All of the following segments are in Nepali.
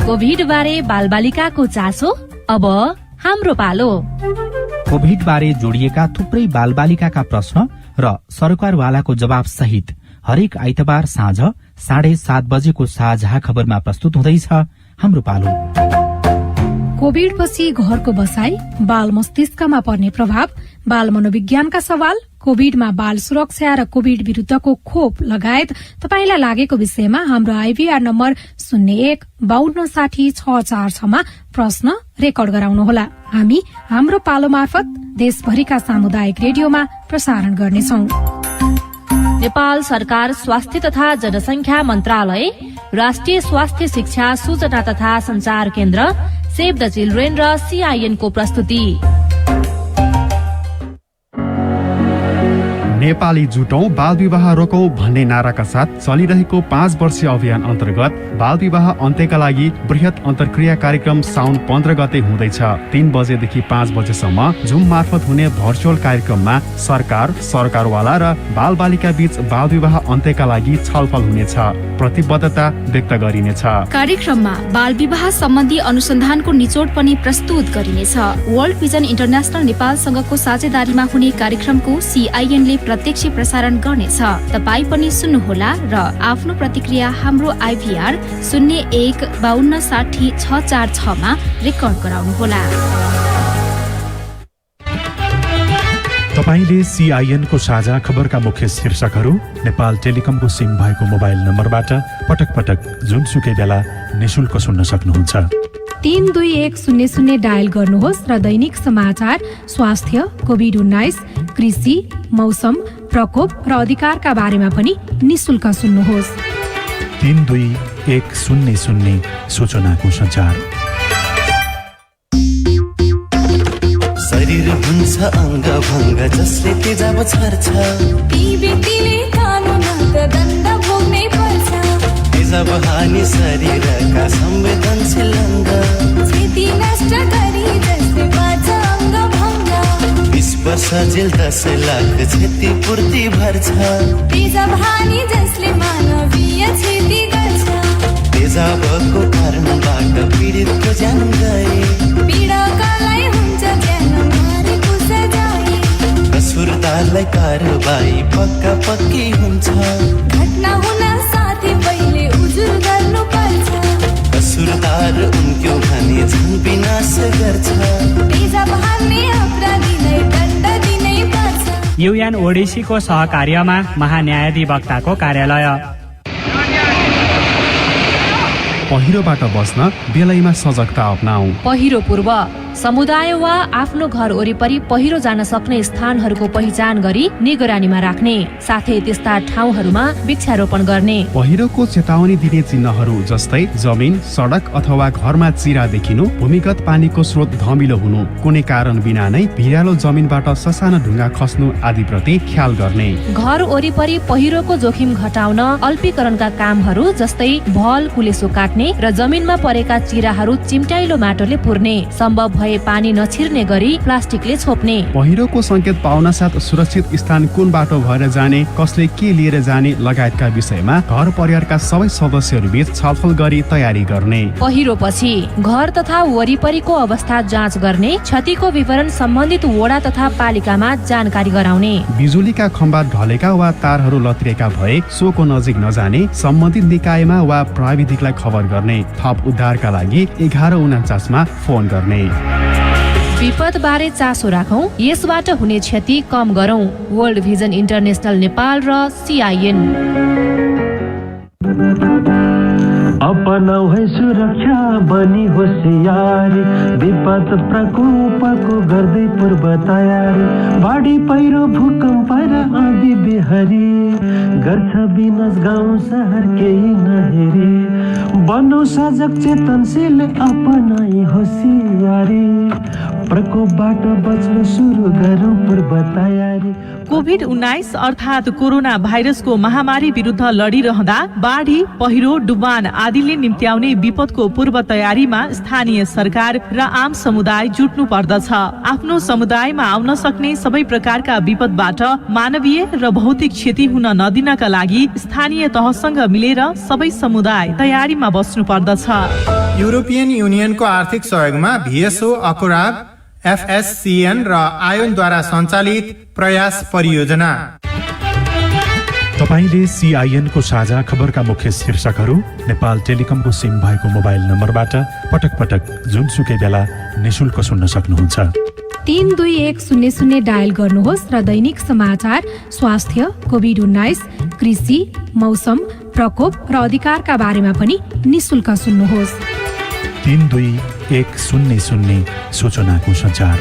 कोभिड बारे बालबालिकाको चासो अब हाम्रो पालो। कोभिड बारे जोडिएका थुप्रै बालबालिकाका प्रश्न र सरकारवालाको जवाब सहित हरेक आइतबार साँझ 7:30 बजेको साझा खबरमा प्रस्तुत हुँदैछ हाम्रो पालो। कोभिड पछि घरको बसाई, बाल मस्तिष्कमा पर्ने प्रभाव, बाल मनोविज्ञानका सवाल, कोभिडमा बाल सुरक्षा र कोभिड विरूद्धको खोप लगायत तपाईलाई लागेको विषयमा हाम्रो आइभीआर नम्बर 01526066 मा प्रश्न रेकर्ड गराउनुहोला। हामी हाम्रो पालो मार्फत देशभरिका सामुदायिक रेडियोमा प्रसारण गर्नेछौं। नेपाल सरकार स्वास्थ्य तथा जनसंख्या मन्त्रालय, राष्ट्रिय स्वास्थ्य शिक्षा सूचना तथा संचार केन्द्र, सेभ द चिल्ड्रेन र CIN को प्रस्तुति। नेपाली जुटौं बाल विवाह रोकौं भन्ने नाराका साथ चलिरहेको 5 वर्षीय अभियान अन्तर्गत बाल विवाह अन्त्यका लागि बृहत अन्तर्क्रिया कार्यक्रम साउन 15 गते हुँदैछ। 3 बजेदेखि 5 बजेसम्म जुम मार्फत हुने भर्चुअल कार्यक्रममा सरकार, सरकारवाला र बाल बालिका बीच बाल विवाह अन्त्यका लागि छलफल हुनेछ, प्रतिबद्धता व्यक्त गरिनेछ। कार्यक्रममा बाल विवाह सम्बन्धी अनुसन्धानको निचोड पनि प्रस्तुत गरिनेछ। वर्ल्ड भिजन इन्टरनेशनल नेपालसँगको साझेदारीमा हुने कार्यक्रमको CIN ले प्रत्यक्ष प्रसारण गर्नेछ। तपाई पनि सुन्नुहोला र आफ्नो प्रतिक्रिया हाम्रो आइभीआर 01526066 मा रेकर्ड गराउनुहोला। तपाईले CIN को साझा खबरका मुख्य शीर्षकहरू नेपाल टेलिकमको सिम भएको मोबाइल नम्बरबाट पटक पटक जुनसुकै बेला निशुल्क सुन्न सक्नुहुन्छ। 32100 डायल गर्नुहोस् र दैनिक समाचार, स्वास्थ्य, कोभिड-19, कृषि, मौसम, प्रकोप र अधिकारका बारेमा पनि निशुल्क सुन्नुहोस्। 32100 सूचनाको सञ्चार। शरीर हुन्छ अङ्ग भङ्ग जसले तेजाब छर्छ, ती व्यक्तिले कानुनमा दण्ड भोग्नै पर्छ। तेजाब हानि शरीरका संवेदनशील अङ्ग, क्षति नष्ट गरी जसले बाँच्छ अङ्ग भङ्ग। 20 वर्ष जेल 10 लाख क्षतिपूर्ति भर्छ। तेजाब हानि जसले मानवीय क्षति गर्छ। तेजाबको कारणबाट पीडितको ज्यान गए, पीडकलाई हुन्छ ज्यान मारेको सजाय। कसुरदारलाई कारबाही पक्का पक्की हुन्छ। घटना हुन साथै पहिले उजुर गर्नु पर्छ। कसुरदार उनको भने झन् विनाश गर्छ। तेजाब हान्ने अपराधीलाई दण्ड दिनै पर्छ। UN ओडिसी को सहकार्यमा महान्यायाधिवक्ताको कार्यालय। पहिरोबाट बस्न बेलैमा सजगता अपनाऊ। पहिरो पूर्व समुदाय वा आफ्नो घर वरिपरि पहिरो जान सक्ने स्थानहरूको पहिचान गरी निगरानीमा राख्ने, साथै त्यस्ता ठाउँहरूमा वृक्षारोपण गर्ने। पहिरोको चेतावनी दिने चिन्हहरू जस्तै जमिन, सडक अथवा घरमा चिरा देखिनु, भूमिगत पानीको स्रोत धमिलो हुनु, कुनै कारण बिना नै भिरालो जमिनबाट ससाना ढुङ्गा खस्नु आदि प्रति ख्याल गर्ने। घर वरिपरि पहिरोको जोखिम घटाउन अल्पीकरणका कामहरू जस्तै भल कुलेसो काट्ने र जमिनमा परेका चिराहरू चिम्टाइलो माटोले पुर्ने, सम्भव भए पानी नछिर्ने गरी प्लास्टिकले छोप्ने। पहिरोको संकेत पाउन साथ सुरक्षित स्थान कुन बाटो भएर जाने, कसले के लिएर जाने लगायतका विषयमा घर परिवारका सबै सदस्यहरू बीच छलफल गरी तयारी गर्ने। पहिरो पछि घर तथा वरिपरिको अवस्था जाँच गर्ने, क्षतिको विवरण सम्बन्धित वडा तथा पालिकामा जानकारी गराउने। बिजुलीका खम्बा ढलेका वा तारहरू लत्रिएका भए सोको नजिक नजाने, सम्बन्धित निकायमा वा प्राविधिकलाई खबर गर्ने। थप उद्धारका लागि 1149 मा फोन गर्ने। विपद बारे चासो राखौं, यसबाट हुने क्षति कम गरौं। वर्ल्ड भिजन इन्टरनेशनल नेपाल र CIN। अपनाऊ है सुरक्षा बनी होशियारी, विपद प्रकोपको गर्दै पूर्व तयारी। बाढी पहिरो भूकम्प र आँधी बेहरी गर्छ विनाश गाउँ सहर केही नहेरी। बनौ सजग चेतनशील अपनाई होशियारी, प्रकोपबाट बच्न सुरु गरौँ पूर्व तयारी। कोभिड-19 अर्थात् कोरोना भाइरसको महामारी विरुद्ध लडिरहँदा बाढी, पहिरो, डुबान आदिले निम्त्याउने विपदको पूर्व तयारीमा स्थानीय सरकार र आम समुदाय जुट्नु पर्दछ। आफ्नो समुदायमा आउन सक्ने सबै प्रकारका विपदबाट मानवीय र भौतिक क्षति हुन नदिनका लागि स्थानीय तहसँग मिलेर सबै समुदाय तयारीमा बस्नु पर्दछ। युरोपियन युनियनको आर्थिक सहयोगमा VSO अकुराब, FSCN र आयोनद्वारा सञ्चालित प्रयास परियोजना। तपाईले CIN को साझा खबरका मुख्य शीर्षकहरू नेपाल टेलिकमको सिम भएको मोबाइल नम्बरबाट पटक पटक जुनसुकै बेला निशुल्क सुन्न सक्नुहुन्छ। 32100 डायल गर्नुहोस् र दैनिक समाचार, स्वास्थ्य, कोभिड-19, कृषि, मौसम, प्रकोप र अधिकारका बारेमा पनि निशुल्क सुन्नुहोस्। 32100 सूचनाको सञ्चार।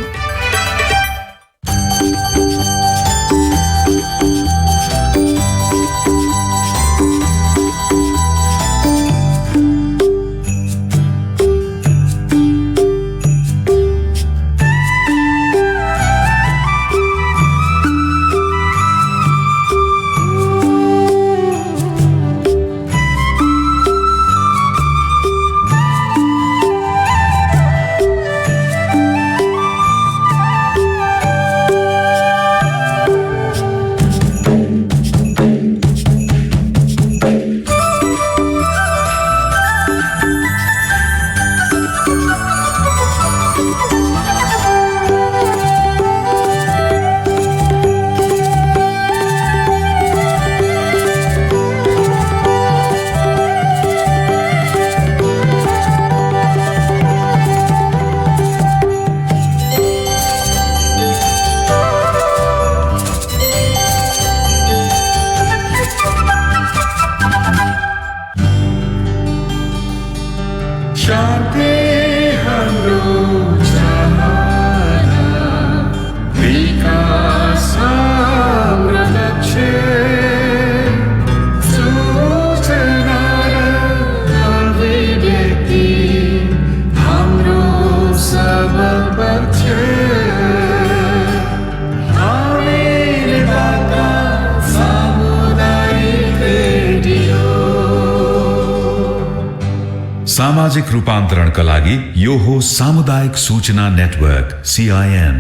सामाजिक रूपान्तरणका लागि यो हो सामुदायिक सूचना नेटवर्क CIN।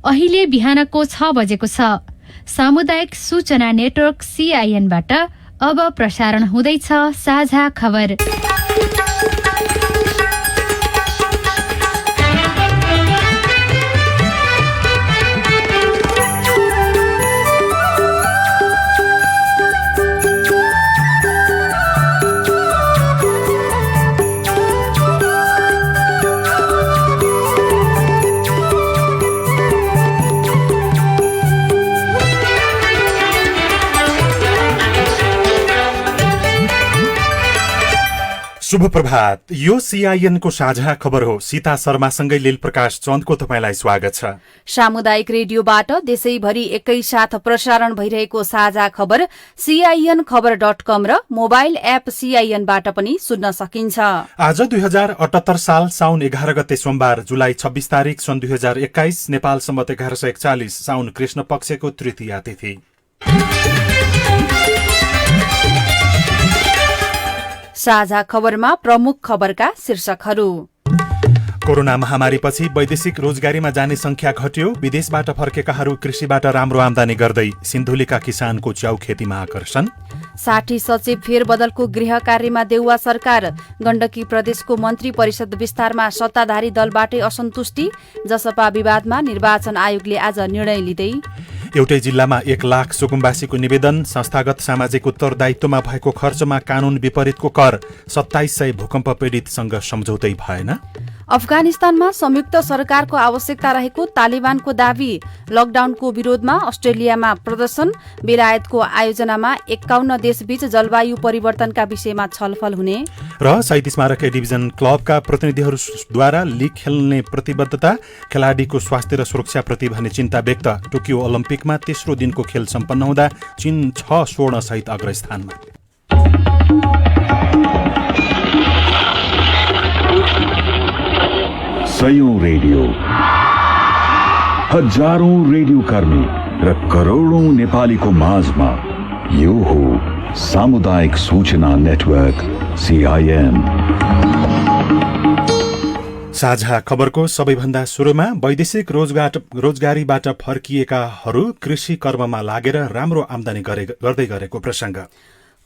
अहिले बिहानको 6 बजेको छ। सामुदायिक सूचना नेटवर्क CIN बाट अब प्रसारण हुँदैछ साझा खबर। शुभ प्रभात। यो CIN को साझा खबर हो। सीता शर्मासँगै लील प्रकाश चन्दको तपाईलाई स्वागत छ। सामुदायिक रेडियोबाट देशैभरि एकैसाथ प्रसारण भइरहेको साझा खबर CIN-खबर.com र मोबाइल एप CIN-बाट पनि सुन्न सकिन्छ। आज 2078 साल साउन 11 गते सोमबार, जुलाई 26 तारिक सन् 2021, नेपाल सम्वत 1141 साउन कृष्ण पक्षको तृतीया तिथि। साझा खबरमा प्रमुख खबरका शीर्षकहरू। कोरोना महामारीपछि वैदेशिक रोजगारीमा जाने संख्या घट्यो। विदेशबाट फर्केकाहरू कृषिबाट राम्रो आमदानी गर्दै सिन्धुलीका किसानको च्याउ खेतीमा आकर्षण। 60 सचिव फेरबदलको गृह कार्यमा देउवा सरकार। गण्डकी प्रदेशको मन्त्री परिषद विस्तारमा सत्ताधारी दलबाटै असन्तुष्टि। जसपा विवादमा निर्वाचन आयोगले आज निर्णय लिँदै। एउटै जिल्लामा 1 लाख सुकुम्बासीको निवेदन। संस्थागत सामाजिक उत्तरदायित्वमा भएको खर्चमा कानून विपरीतको कर। 2700 भूकम्प पीडितसँग सम्झौतै भएन। अफगानिस्तानमा संयुक्त सरकारको आवश्यकता रहेको तालिबानको दावी। लकडाउनको विरोधमा अस्ट्रेलियामा प्रदर्शन। बेलायतको आयोजनामा 51 देशबीच जलवायु परिवर्तनका विषयमा छलफल हुने। र शहीद स्मारक डिभिजन क्लबका प्रतिनिधिहरूद्वारा लीग खेल्ने प्रतिबद्धता। खेलाडीको स्वास्थ्य र सुरक्षाप्रति भने चिन्ता व्यक्त। टोकियो ओलम्पिकमा तेस्रो दिनको खेल सम्पन्न हुँदा चीन 6 स्वर्ण सहित अग्रस्थानमा। सयौं रेडियो, हजारौं रेडियो कर्मी र करोडौं नेपालीको माझमा यो हो सामुदायिक सूचना नेटवर्क CIN। साझा खबरको सबैभन्दा सुरुमा वैदेशिक रोजगारीबाट फर्किएकाहरू कृषि कर्ममा लागेर राम्रो आमदानी गर्दै गरेको प्रसंग।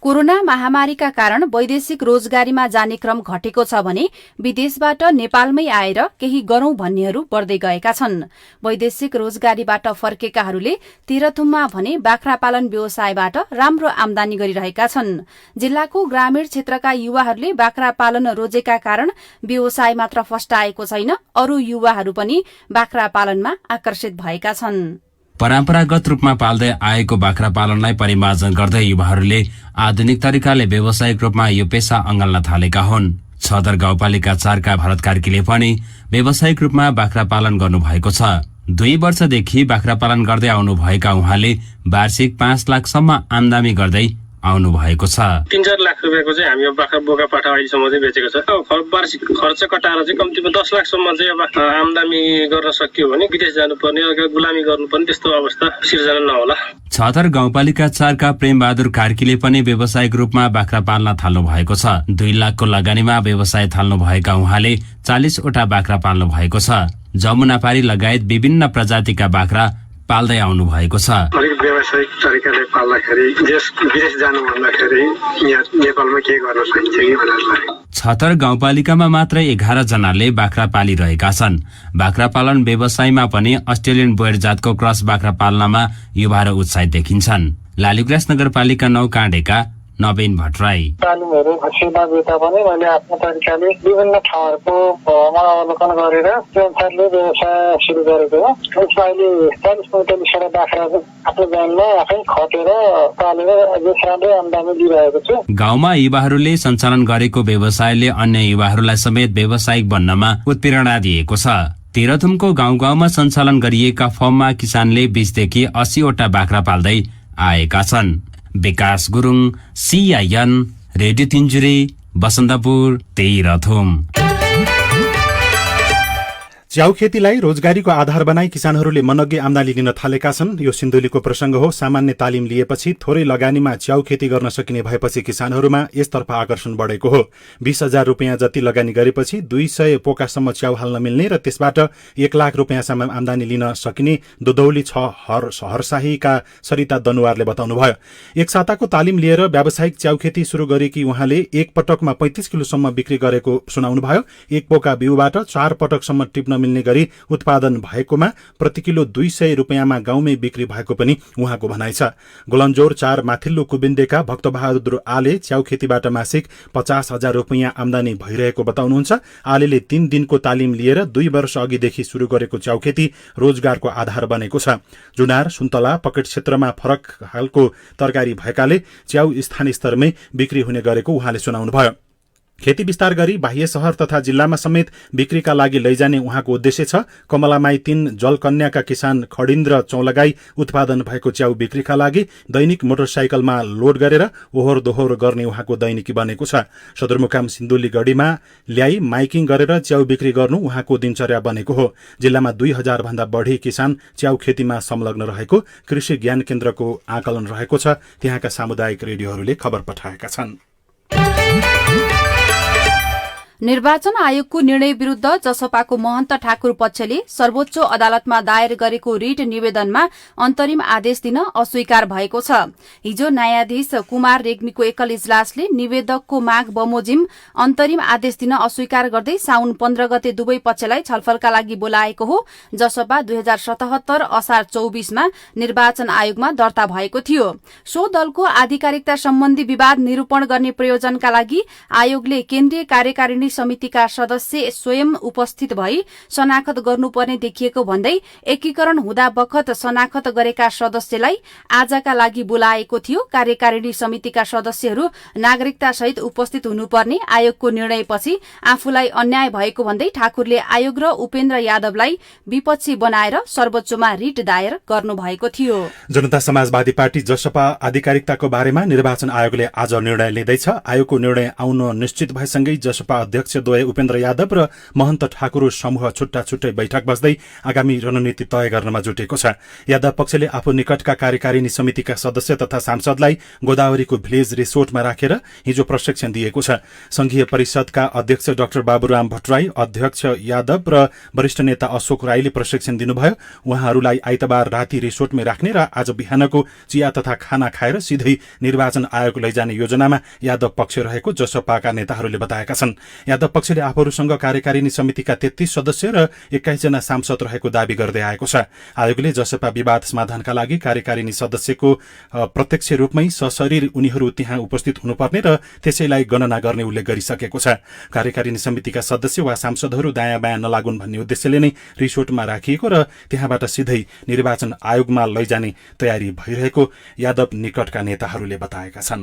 कोरोना महामारीका कारण वैदेशिक रोजगारीमा जाने क्रम घटेको छ भने विदेशबाट नेपालमै आएर केही गरौं भन्नेहरू बढ्दै गएका छन्। वैदेशिक रोजगारीबाट फर्केकाहरूले तेह्रथुममा भने बाख्रा पालन व्यवसायबाट राम्रो आमदानी गरिरहेका छन्। जिल्लाको ग्रामीण क्षेत्रका युवाहरूले बाख्रा पालन रोजेका कारण व्यवसाय मात्र फस्टाएको छैन, अरू युवाहरू पनि बाख्रा पालनमा आकर्षित भएका छन्। परम्परागत रूपमा पाल्दै आएको बाख्रा पालनलाई परिमार्जन गर्दै युवाहरूले आधुनिक तरिकाले व्यावसायिक रूपमा यो पेशा अँगाल्न थालेका हुन्। छदर गाउँपालिका 4 का भरत कार्कीले पनि व्यावसायिक रूपमा बाख्रा पालन गर्नुभएको छ। 2 वर्षदेखि बाख्रा पालन गर्दै आउनुभएका उहाँले वार्षिक 5 लाखसम्म आमदानी गर्दै आउनु भएको छ। 3-4 लाख रुपियाँको चाहिँ हामी बोका पाठा अहिलेसम्म चाहिँ बेचेको छ। वार्षिक खर्च कटाएर चाहिँ कम्तीमा 10 लाखसम्म चाहिँ अब आमदानी गर्न सकियो भने विदेश जानुपर्ने, गुलामी गर्नुपर्ने त्यस्तो अवस्था सिर्जना नहोला। छतर गाउँपालिका 4 का प्रेमबहादुर कार्कीले पनि व्यावसायिक रूपमा बाख्रा पाल्न थाल्नु भएको छ। 2 लाखको लगानीमा व्यवसाय थाल्नु भएका उहाँले 40 वटा बाख्रा पाल्नु भएको छ। जमुनापारी लगायत विभिन्न प्रजातिका बाख्रा पाल्दै आउनु भएको छ। अलिक व्यावसायिक तरिकाले पाल्दाखेरि विदेश जानु भन्दाखेरि यहाँ नेपालमा के गर्न सकिन्छ कि भनेर लाग्यो। छतर गाउँपालिकामा मात्र 11 जनाले बाख्रा पालिरहेका छन्। बाख्रा पालन व्यवसायमा पनि अस्ट्रेलियन बोयर जातको क्रस बाख्रा पाल्नमा युवाहरू उत्साहित देखिन्छन्। लालीगुराँस नगरपालिका 9 काँडेका नवीन भट्टराई तालिमहरू सिधा बेता पनि मैले आफ्नो तरिकाले विभिन्न ठाउँहरूको अवलोकन गरेर त्यो अनुसारले व्यवसाय सुरु गरेको हो। यसमा अहिले 40-45 वटा बाख्रा आफ्नो गाउँमा आफै खटेर पालेर राम्रै आमदानी दिइरहेको छु। गाउँमा युवाहरूले सञ्चालन गरेको व्यवसायले अन्य युवाहरूलाई समेत व्यावसायिक बन्नमा उत्प्रेरणा दिएको छ। तेह्रथुमको गाउँ गाउँमा सञ्चालन गरिएका फर्ममा किसानले 20 देखि 80 वटा बाख्रा पाल्दै आएका छन्। विकास गुरुङ, CIN, रेडियो तिन्जुरे, बसन्तपुर, तेह्रथुम। च्याउ खेतीलाई रोजगारीको आधार बनाई किसानहरूले मनग्गे आमदानी लिन थालेका छन्। यो सिन्धुलीको प्रसंग हो। सामान्य तालिम लिएपछि थोरै लगानीमा च्याउ खेती गर्न सकिने भएपछि किसानहरूमा यसतर्फ आकर्षण बढेको हो। 20,000 रुपियाँ जति लगानी गरेपछि 200 पोकासम्म च्याउ हाल्न मिल्ने र त्यसबाट 1 लाख रुपियाँसम्म आमदानी लिन सकिने दुधौली 6 हरसाहीका सरिता दनुवारले बताउनुभयो। 1 साताको तालिम लिएर व्यावसायिक च्याउ खेती शुरू गरेकी उहाँले एक पटकमा 35 किलोसम्म बिक्री गरेको सुनाउनुभयो। 1 पोका बिउबाट 4 पटकसम्म टिप्न मिल्ने गरी उत्पादन भएकोमा प्रति किलो 200 रुपियाँमा गाउँमै बिक्री भएको पनि उहाँको भनाइ छ। गोलन्जोर 4 माथिल्लो कुबिन्देका भक्तबहादुर आले च्याउ खेतीबाट मासिक 50,000 रुपियाँ आमदानी भइरहेको बताउनुहुन्छ। आलेले 3 दिनको तालिम लिएर 2 वर्ष अघिदेखि शुरू गरेको च्याउ खेती रोजगारको आधार बनेको छ। जुनार, सुन्तला, पकेट क्षेत्रमा फरक खालको तरकारी भएकाले च्याउ स्थानीय स्तरमै बिक्री हुने गरेको उहाँले सुनाउनुभयो। खेती विस्तार गरी बाह्य शहर तथा जिल्लामा समेत बिक्रीका लागि लैजाने उहाँको उद्देश्य छ। कमलामाई 3 जलकन्याका किसान खडिन्द्र चौलगाई उत्पादन भएको च्याउ बिक्रीका लागि दैनिक मोटरसाइकलमा लोड गरेर ओहोर दोहोर गर्ने उहाँको दैनिकी बनेको छ। सदरमुकाम सिन्धुली गढीमा ल्याई माइकिङ गरेर च्याउ बिक्री गर्नु उहाँको दिनचर्या बनेको हो। जिल्लामा 2000 भन्दा बढी किसान च्याउ खेतीमा संलग्न रहेको कृषि ज्ञान केन्द्रको आकलन रहेको छ। त्यहाँका सामुदायिक रेडियोहरूले खबर पठाएका छन्। निर्वाचन आयोगको निर्णय विरूद्ध जसपाको महन्त ठाकुर पक्षले सर्वोच्च अदालतमा दायर गरेको रिट निवेदनमा अन्तरिम आदेश दिन अस्वीकार भएको छ। हिजो न्यायाधीश कुमार रेग्मीको एकल इजलासले निवेदकको माग बमोजिम अन्तरिम आदेश दिन अस्वीकार गर्दै साउन 15 गते दुवै पक्षलाई छलफलका लागि बोलाएको हो। जसपा 2077 असार 24 मा निर्वाचन आयोगमा दर्ता भएको थियो। सो दलको आधिकारिकता सम्बन्धी विवाद निरूपण गर्ने प्रयोजनका लागि आयोगले केन्द्रीय कार्यकारिणी समितिका सदस्य स्वयं उपस्थित भई शनाखत गर्नुपर्ने देखिएको भन्दै एकीकरण हुँदा बखत शनाखत गरेका सदस्यलाई आजका लागि बोलाएको थियो। कार्यकारिणी समितिका सदस्यहरू नागरिकता सहित उपस्थित हुनुपर्ने आयोगको निर्णयपछि आफूलाई अन्याय भएको भन्दै ठाकुरले आयोग र उपेन्द्र यादवलाई विपक्षी बनाएर सर्वोच्चमा रिट दायर गर्नुभएको थियो। जनता समाजवादी पार्टी जसपा आधिकारिकताको बारेमा निर्वाचन आयोगले आज निर्णय लिँदैछ। आयोगको निर्णय आउन निश्चित भएसँगै जसपा अध्यक्ष अध्यक्षद्वय उपेन्द्र यादव र महन्त ठाकुर समूह छुट्टा छुट्टै बैठक बस्दै आगामी रणनीति तय गर्नमा जुटेको छ। यादव पक्षले आफू निकटका कार्यकारिणी समितिका सदस्य तथा सांसदलाई गोदावरीको भिलेज रिसोर्टमा राखेर हिजो प्रशिक्षण दिएको छ। संघीय परिषदका अध्यक्ष डाक्टर बाबुराम भट्टराई, अध्यक्ष यादव र वरिष्ठ नेता अशोक राईले प्रशिक्षण दिनुभयो। उहाँहरूलाई आइतबार राति रिसोर्टमै राख्ने र आज बिहानको चिया तथा खाना खाएर सिधै निर्वाचन आयोग लैजाने योजनामा यादव पक्ष रहेको जसपाका नेताहरूले बताएका छन्। यादव पक्षले आफूहरूसँग कार्यकारिणी समितिका 33 सदस्य र 21 जना सांसद रहेको दावी गर्दै आएको छ। आयोगले जसपा विवाद समाधानका लागि कार्यकारिणी सदस्यको प्रत्यक्ष रूपमै सशरीर उनीहरू त्यहाँ उपस्थित हुनुपर्ने र त्यसैलाई गणना गर्ने उल्लेख गरिसकेको छ। कार्यकारिणी समितिका सदस्य वा सांसदहरू दायाँ बायाँ नलागुन् भन्ने उद्देश्यले नै रिसोर्टमा राखिएको र त्यहाँबाट सिधै निर्वाचन आयोगमा लैजाने तयारी भइरहेको यादव निकटका नेताहरूले बताएका छन्।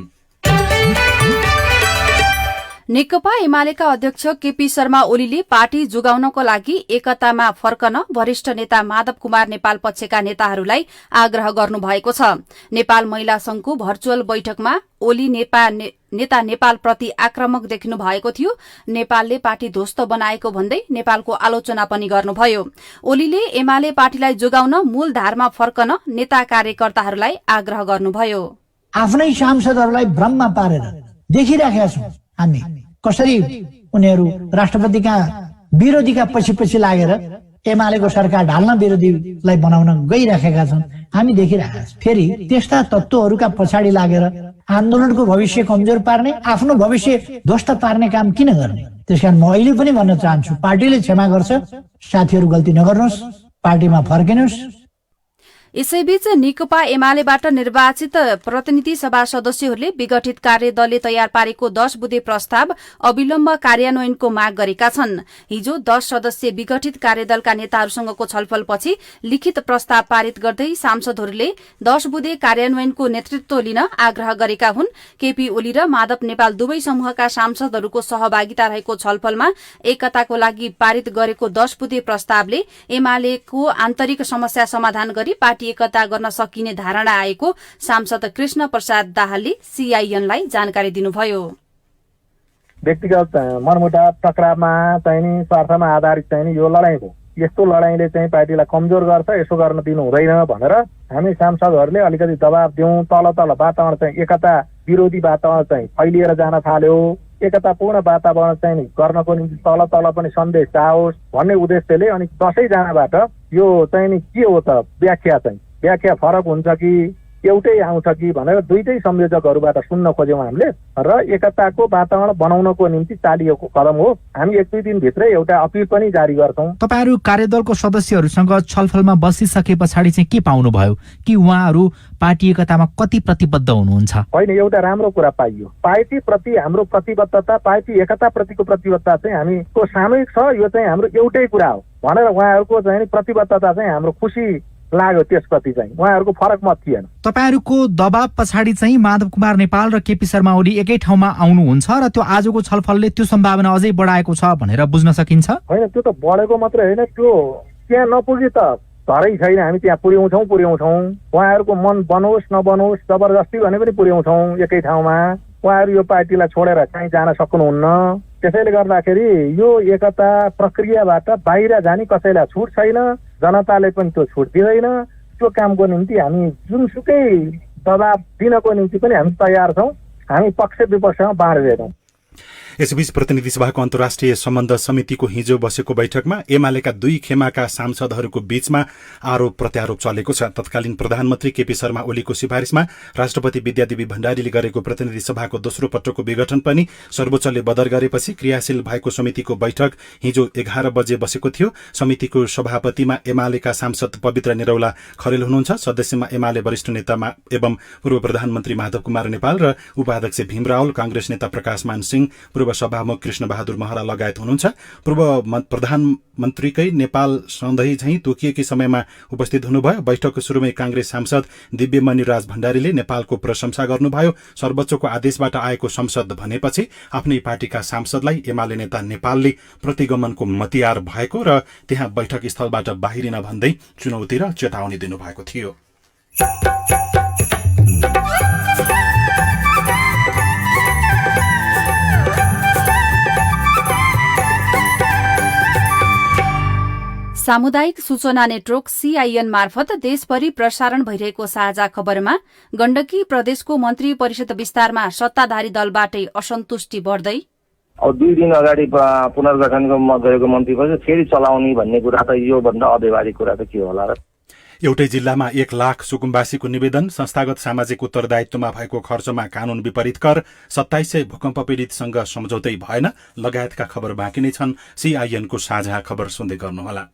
नेकपा एमालेका अध्यक्ष केपी शर्मा ओलीले पार्टी जोगाउनको लागि एकतामा फर्कन वरिष्ठ नेता माधव कुमार नेपाल पक्षका नेताहरूलाई आग्रह गर्नुभएको छ। नेपाल महिला संघको भर्चुअल बैठकमा ओली नेता नेपालप्रति आक्रामक देखिनु भएको थियो। नेपालले पार्टी ध्वस्त बनाएको भन्दै नेपालको आलोचना पनि गर्नुभयो। ओलीले एमाले पार्टीलाई जोगाउन मूल धारमा फर्कन नेता कार्यकर्ताहरूलाई आग्रह गर्नुभयो। आफ्नै सांसदहरूलाई भ्रममा पारेर देखिराखेका छौं हामी कसरी उनीहरू राष्ट्रपतिका विरोधीका पछि लागेर एमालेको सरकार ढाल्न विरोधीलाई बनाउन गइराखेका छन्। हामी देखिरहेका छौं। फेरि त्यस्ता तत्त्वहरूका पछाडि लागेर आन्दोलनको भविष्य कमजोर पार्ने, आफ्नो भविष्य ध्वस्त पार्ने काम किन गर्ने? त्यसकारण म अहिले पनि भन्न चाहन्छु, पार्टीले क्षमा गर्छ, साथीहरू गल्ती नगर्नुहोस्, पार्टीमा फर्किनुहोस्। यसैबीच नेकपा एमालेबाट निर्वाचित प्रतिनिधि सभा सदस्यहरूले विघटित कार्यदलले तयार पारेको 10 बुँदे प्रस्ताव अविलम्ब कार्यान्वयनको माग गरेका छन्। हिजो 10 सदस्यीय विघटित कार्यदलका नेताहरूसँगको छलफलपछि लिखित प्रस्ताव पारित गर्दै सांसदहरूले 10 बुँदे कार्यान्वयनको नेतृत्व लिन आग्रह गरेका हुन्। केपी ओली र माधव नेपाल दुवै समूहका सांसदहरूको सहभागिता रहेको छलफलमा एकताको लागि पारित गरेको 10 बुँदे प्रस्तावले एमालेको आन्तरिक समस्या समाधान गरी पार्टी एकता गर्न सकिने धारणा आएको सांसद कृष्ण प्रसाद दाहालले सीआईएनलाई जानकारी दिनुभयो। व्यक्तिगत मनमुटाव टकरावमा चाहिँ नि स्वार्थमा आधारित चाहिँ नि यो लडाईँ हो। यस्तो लडाईँले चाहिँ पार्टीलाई कमजोर गर्छ, यसो गर्न दिनु हुँदैन भनेर हामी सांसदहरूले अलिकति दबाब दिउँ। तल वातावरण चाहिँ एकता विरोधी वातावरण चाहिँ फैलिएर जान थाल्यो। एकतापूर्ण वातावरण चाहिँ नि गर्नको निम्ति तल पनि सन्देश जाओस् भन्ने उद्देश्यले अनि 10 जनाबाट यो चाहिँ नि के हो त व्याख्या फरक हुन्छ कि एउटै आउँछ कि भनेर दुईटै संयोजकहरूबाट सुन्न खोज्यौं हामीले र एकताको वातावरण बनाउनको निम्ति चालिएको कदम हो। हामी 1-2 दिनभित्रै एउटा अपिल पनि जारी गर्छौं। तपाईहरु कार्यदलको सदस्यहरूसँग छलफलमा बसिसके पछाडि चाहिँ के पाउनुभयो कि उहाँहरू पार्टी एकतामा कति प्रतिबद्ध हुनुहुन्छ? होइन, एउटा राम्रो कुरा पाइयो। पार्टी प्रति हाम्रो प्रतिबद्धता, पार्टी एकता प्रतिको प्रतिबद्धता चाहिँ हामीको सामूहिक छ। यो चाहिँ हाम्रो एउटै कुरा हो भनेर उहाँहरूको चाहिँ प्रतिबद्धता चाहिँ हाम्रो खुसी लाग्यो। त्यसप्रति चाहिँ उहाँहरूको फरक मत थिएन। तपाईहरुको दबाव पछाडि चाहिँ माधव कुमार नेपाल र केपी शर्मा ओली एकै ठाउँमा आउनुहुन्छ र त्यो आजको छलफलले त्यो सम्भावना अझै बढाएको छ भनेर बुझ्न सकिन्छ? होइन, त्यो त बढेको मात्रै होइन, त्यो त्यहाँ नपुगे त धरै छैन। हामी त्यहाँ पुर्याउँछौँ। उहाँहरूको मन बनोस् नबनोस् जबरजस्ती भने पनि पुर्याउँछौँ एकै ठाउँमा। उहाँहरू यो पार्टीलाई छोडेर कहीँ जान सक्नुहुन्न। त्यसैले गर्दाखेरि यो एकता प्रक्रियाबाट बाहिर जाने कसैलाई छुट छैन, जनताले पनि त्यो छुट दिँदैन। त्यो कामको निम्ति हामी जुनसुकै दबाब दिनको निम्ति पनि हामी तयार छौँ। हामी पक्ष विपक्षमा बाँड्दैनौँ। यसबीच प्रतिनिधि सभाको अन्तर्राष्ट्रिय सम्बन्ध समितिको हिजो बसेको बैठकमा एमालेका 2 खेमाका सांसदहरूको बीचमा आरोप प्रत्यारोप चलेको छ। तत्कालीन प्रधानमन्त्री केपी शर्मा ओलीको सिफारिसमा राष्ट्रपति विद्यादेवी भण्डारीले गरेको प्रतिनिधि सभाको दोस्रो पटकको विघटन पनि सर्वोच्चले बदर गरेपछि क्रियाशील भएको समितिको बैठक हिजो 11 बजे बसेको थियो। समितिको सभापतिमा एमालेका सांसद पवित्र निरौला खरेल हुनुहुन्छ। सदस्यमा एमाले वरिष्ठ नेता एवं पूर्व प्रधानमन्त्री माधव कुमार नेपाल र उपाध्यक्ष भीम रावल, कांग्रेस नेता प्रकाश मान सिंह, पूर्व सभामुख कृष्ण बहादुर महरा लगायत हुनुहुन्छ। पूर्व प्रधानमन्त्रीकै नेपाल सधैँ झैं तोकिएकै समयमा उपस्थित हुनुभयो। बैठकको सुरुमै कांग्रेस सांसद दिव्यमणि राज भण्डारीले नेपालको प्रशंसा गर्नुभयो। सर्वोच्चको आदेशबाट आएको संसद भनेपछि आफ्नै पार्टीका सांसदलाई एमाले नेता नेपालले प्रतिगमनको मतियार भएको र त्यहाँ बैठक स्थलबाट बाहिरिन भन्दै चुनौती र चेतावनी दिनुभएको थियो। सामुदायिक सूचना नेटवर्क CIN मार्फत देशभरि प्रसारण भइरहेको साझा खबरमा गण्डकी प्रदेशको मन्त्री परिषद विस्तारमा सत्ताधारी दलबाटै असन्तुष्टि बढ्दै अब 2 दिन अगाडि पुनर्गठनको गरेको मन्त्री परिषद फेरि चलाउने भन्ने कुरा त योभन्दा अव्यवहारिक कुरा त के होला र। एउटै जिल्लामा 1 लाख सुकुम्बासीको निवेदन, संस्थागत सामाजिक उत्तरदायित्वमा भएको खर्चमा कानून विपरीत कर, 2700 भूकम्प पीडितसँग सम्झौतै भएन लगायतका खबर बाँकी नै छन्। CIN को साझा खबर सुन्दै गर्नुहोला।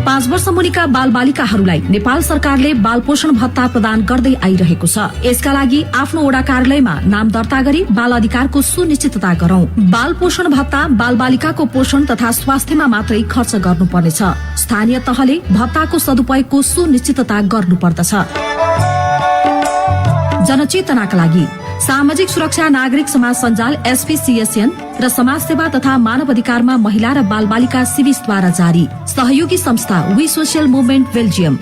5 वर्ष मुनिका बालबालिकाहरूलाई नेपाल सरकारले बाल पोषण भत्ता प्रदान गर्दै आइरहेको छ। यसका लागि आफ्नो वडा कार्यालयमा नाम दर्ता गरी बाल अधिकारको सुनिश्चितता गरौं। बाल पोषण भत्ता बालबालिकाको पोषण तथा स्वास्थ्यमा मात्रै खर्च गर्नुपर्नेछ। स्थानीय तहले भत्ताको सदुपयोगको सुनिश्चितता गर्नुपर्दछ। जनचेतनाका लागि सामाजिक सुरक्षा नागरिक समाज सञ्जाल SPCSN र समाजसेवा तथा मानव अधिकारमा महिला र बालबालिका सिविसद्वारा जारी। सहयोगी संस्था वी सोशल मुभमेन्ट बेल्जियम।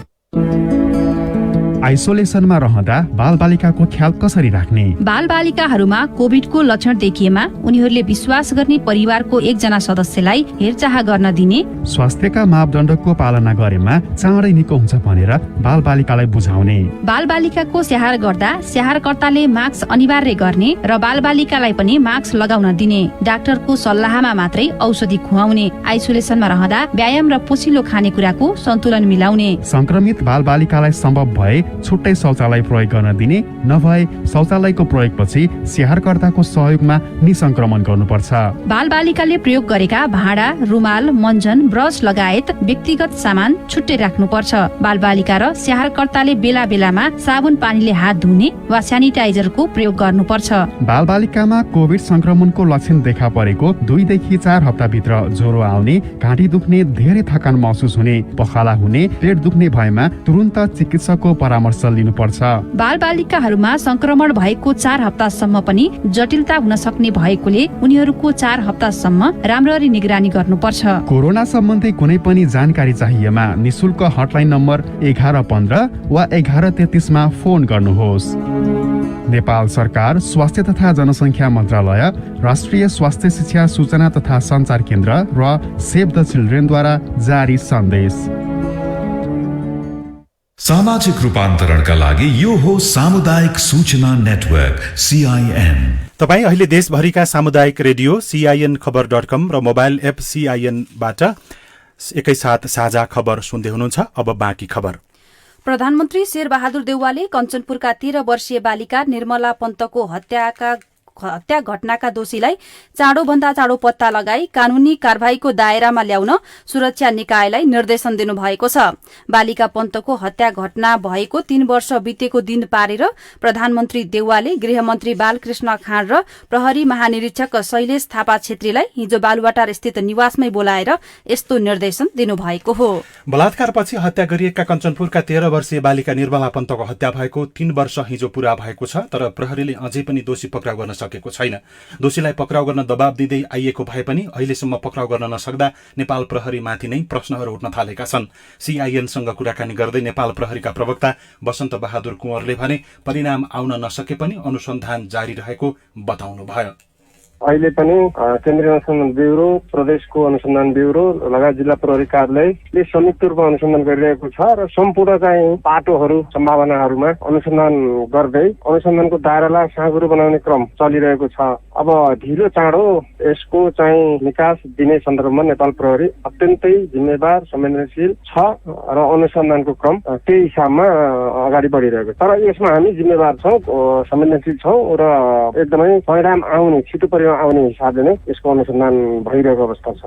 आइसोलेसनमा रहँदा बालबालिकाको ख्याल कसरी राख्ने? बालबालिकाहरूमा कोभिडको लक्षण देखिएमा उनीहरूले विश्वास गर्ने परिवारको एकजना सदस्यलाई हेरचाह गर्न दिने, स्वास्थ्यका मापदण्डको पालना गरेमा चाँडै निको हुन्छ भनेर बालबालिकालाई बुझाउने, बालबालिकाको स्याहार गर्दा स्याहारकर्ताले मास्क अनिवार्य गर्ने र बालबालिकालाई पनि मास्क लगाउन दिने, डाक्टरको सल्लाहमा मात्रै औषधि खुवाउने, आइसोलेसनमा रहँदा व्यायाम र पोषिलो खानेकुराको सन्तुलन मिलाउने, संक्रमित बालबालिकालाई सम्भव भए छुट्टै शौचालय प्रयोग गर्न दिने, नभए शौचालयको प्रयोगपछि स्याहारकर्ताको सहयोगमा निसंक्रमण गर्नुपर्छ। बालबालिकाले प्रयोग गरेका भाँडा, रुमाल, मञ्जन, ब्रस लगायत व्यक्तिगत सामान छुट्टै राख्नुपर्छ। बालबालिका र स्याहारकर्ताले बेला बेलामा साबुन पानीले हात धुने वा सेनिटाइजरको प्रयोग गर्नुपर्छ। बालबालिकामा कोभिड संक्रमणको लक्षण देखा परेको 2 देखि 4 हप्ताभित्र ज्वरो आउने, घाँटी दुख्ने, धेरै थकान महसुस हुने, पखाला हुने, पेट दुख्ने भएमा तुरुन्त चिकित्सकको परामर्श लिनुपर्छ। बालबालिकाहरूमा संक्रमण भएको 4 हप्तासम्म पनि जटिलता हुन सक्ने भएकोले उनीहरूको 4 हप्तासम्म राम्ररी निगरानी गर्नुपर्छ। कोरोना सम्बन्धी कुनै पनि जानकारी चाहिएमा निशुल्क हटलाइन नम्बर 1115 वा 1133 मा फोन गर्नुहोस्। नेपाल सरकार स्वास्थ्य तथा जनसंख्या मन्त्रालय, राष्ट्रिय स्वास्थ्य शिक्षा सूचना तथा सञ्चार केन्द्र र सेभ द चिल्ड्रेनद्वारा जारी सन्देश। सामाजिक रूपान्तरणका लागि यो हो सामुदायिक सूचना नेटवर्क CIN। तपाई अहिले देशभरिका सामुदायिक रेडियो CINखबर.com र मोबाइल एप CIN-बाट एकैसाथ साझा खबर सुन्दै हुनुहुन्छ। अब बाँकी खबर। प्रधानमन्त्री शेरबहादुर देउवाले कञ्चनपुरका 13 वर्षीय बालिका निर्मला पन्तको हत्या घटनाका दोषीलाई चाँडोभन्दा चाँडो पत्ता लगाई कानूनी कारवाहीको दायरामा ल्याउन सुरक्षा निकायलाई निर्देशन दिनुभएको छ। बालिका पन्तको हत्या घटना भएको 3 वर्ष बितेको दिन पारेर प्रधानमन्त्री देउवाले गृहमन्त्री बालकृष्ण खाँड र प्रहरी महानिरीक्षक शैलेश थापा छेत्रीलाई हिजो बालुवाटार स्थित निवासमै बोलाएर यस्तो निर्देशन दिनुभएको हो। बलात्कारपछि हत्या गरिएका कञ्चनपुरका 13 वर्षीय बालिका निर्मला पन्तको हत्या भएको 3 वर्ष हिजो पूरा भएको छ, तर प्रहरीले अझै पनि दोषी पक्राउ गर्न सकेको छैन। दोषीलाई पक्राउ गर्न दबाब दिँदै आइएको भए पनि अहिलेसम्म पक्राउ गर्न नसक्दा नेपाल प्रहरीमाथि नै प्रश्नहरू उठ्न थालेका छन्। CIN-सँग कुराकानी गर्दै नेपाल प्रहरीका प्रवक्ता वसन्त बहादुर कुँवरले भने परिणाम आउन नसके पनि अनुसन्धान जारी रहेको बताउनुभयो। अहिले पनि केन्द्रीय अनुसन्धान ब्युरो, प्रदेशको अनुसन्धान ब्युरो लगायत जिल्ला प्रहरी कार्यालयले संयुक्त रूपमा अनुसन्धान गरिरहेको छ र सम्पूर्ण चाहिँ पाटोहरू सम्भावनाहरूमा अनुसन्धान गर्दै अनुसन्धानको दायरालाई साँघुरो बनाउने क्रम चलिरहेको छ। अब ढिलो चाँडो यसको चाहिँ निकास दिने सन्दर्भमा नेपाल प्रहरी अत्यन्तै जिम्मेवार, संवेदनशील छ र अनुसन्धानको क्रम त्यही हिसाबमा अगाडि बढिरहेको छ। तर यसमा हामी जिम्मेवार छौँ, संवेदनशील छौँ र एकदमै परिणाम आउने, छिटो परिणाम आउने हिसाबले नै यसको अनुसन्धान भइरहेको अवस्था छ।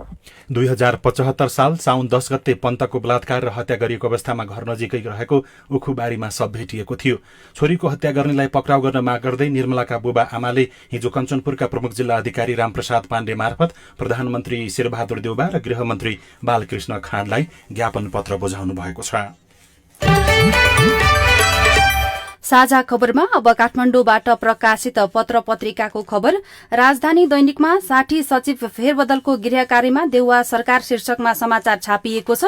2075 साल साउन 10 गते पन्तको बलात्कार र हत्या गरिएको अवस्थामा घर नजिकै रहेको उखुबारीमा शव भेटिएको थियो। छोरीको हत्या गर्नेलाई पक्राउ गर्न माग गर्दै निर्मलाका बुबा आमाले हिजो कञ्चनपुरका प्रमुख जिल्ला अधिकारी रामप्रसाद पाण्डे मार्फत प्रधानमन्त्री शेरबहादुर देउवा र गृहमन्त्री बालकृष्ण खाँडलाई ज्ञापन पत्र बुझाउनु भएको छ। साझा खबरमा अब काठमाडौँबाट प्रकाशित पत्र पत्रिकाको खबर। राजधानी दैनिकमा 60 सचिव फेरबदलको गृह कार्यमा देउवा सरकार शीर्षकमा समाचार छापिएको छ।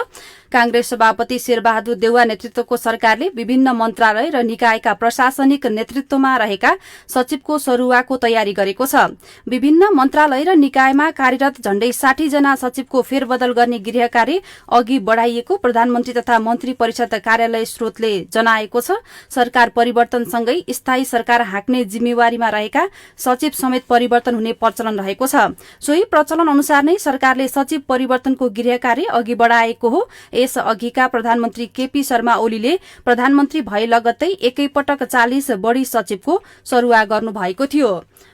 कांग्रेस सभापति शेरबहादुर देउवा नेतृत्वको सरकारले विभिन्न मन्त्रालय र निकायका प्रशासनिक नेतृत्वमा रहेका सचिवको सरुवाको तयारी गरेको छ। विभिन्न मन्त्रालय र निकायमा कार्यरत झण्डै 60 जना सचिवको फेरबदल गर्ने गृह कार्य अघि बढ़ाइएको प्रधानमन्त्री तथा मन्त्री परिषद कार्यालय स्रोतले जनाएको छ। सरकार परिवर्तनसँगै स्थायी सरकार हाँक्ने जिम्मेवारीमा रहेका सचिव समेत परिवर्तन हुने प्रचलन रहेको छ। सोही प्रचलन अनुसार नै सरकारले सचिव परिवर्तनको गृह कार्य अघि बढ़ाएको हो। यस अघिका प्रधानमन्त्री केपी शर्मा ओलीले प्रधानमन्त्री भए लगत्तै एकैपटक 40 बढ़ी सचिवको सरुवा गर्नु भएको थियो।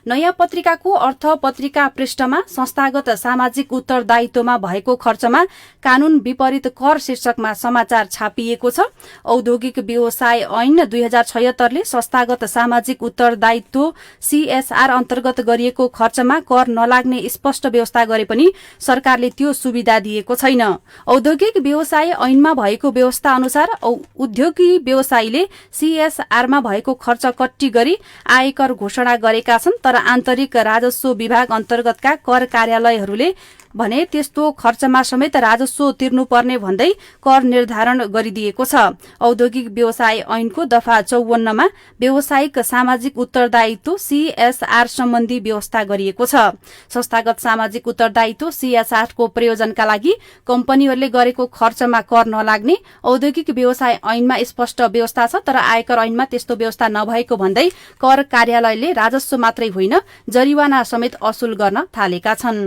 नयाँ पत्रिकाको अर्थ पत्रिका पृष्ठमा संस्थागत सामाजिक उत्तरदायित्वमा भएको खर्चमा कानून विपरीत कर शीर्षकमा समाचार छापिएको छ। औद्योगिक व्यवसाय ऐन 2076 ले संस्थागत सामाजिक उत्तरदायित्व सीएसआर अन्तर्गत गरिएको खर्चमा कर नलाग्ने स्पष्ट व्यवस्था गरे पनि सरकारले त्यो सुविधा दिएको छैन। औद्योगिक व्यवसाय ऐनमा भएको व्यवस्था अनुसार उद्योगी व्यवसायीले सीएसआरमा भएको खर्च कट्टी गरी आयकर घोषणा गरेका छन्, तर आन्तरिक राजस्व विभाग अन्तर्गतका कर कार्यालयहरूले भने त्यस्तो खर्चमा समेत राजस्व तिर्नुपर्ने भन्दै कर निर्धारण गरिदिएको छ। औद्योगिक व्यवसाय ऐनको दफा 54 मा व्यावसायिक सामाजिक उत्तरदायित्व सीएसआर सम्बन्धी व्यवस्था गरिएको छ। संस्थागत सामाजिक उत्तरदायित्व सीएसआर को प्रयोजनका लागि कम्पनीहरूले गरेको खर्चमा कर नलाग्ने औद्योगिक व्यवसाय ऐनमा स्पष्ट व्यवस्था छ, तर आयकर ऐनमा त्यस्तो व्यवस्था नभएको भन्दै कर कार्यालयले राजस्व मात्रै होइन जरिवाना समेत असुल गर्न थालेका छन्।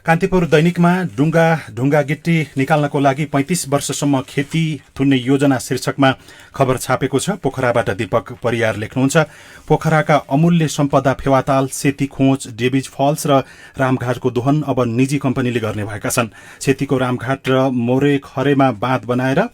कान्तिपुर दैनिकमा ढुङ्गा गिट्टी निकाल्नको लागि 35 वर्षसम्म खेती थुन्ने योजना शीर्षकमा खबर छापेको छ। पोखराबाट दीपक परियार लेख्नुहुन्छ, पोखराका अमूल्य सम्पदा फेवाताल, सेती खोज, डेभिज फल्स र रामघाटको दोहन अब निजी कम्पनीले गर्ने भएका छन्। सेतीको रामघाट र मोरे खरेमा बाँध बनाएर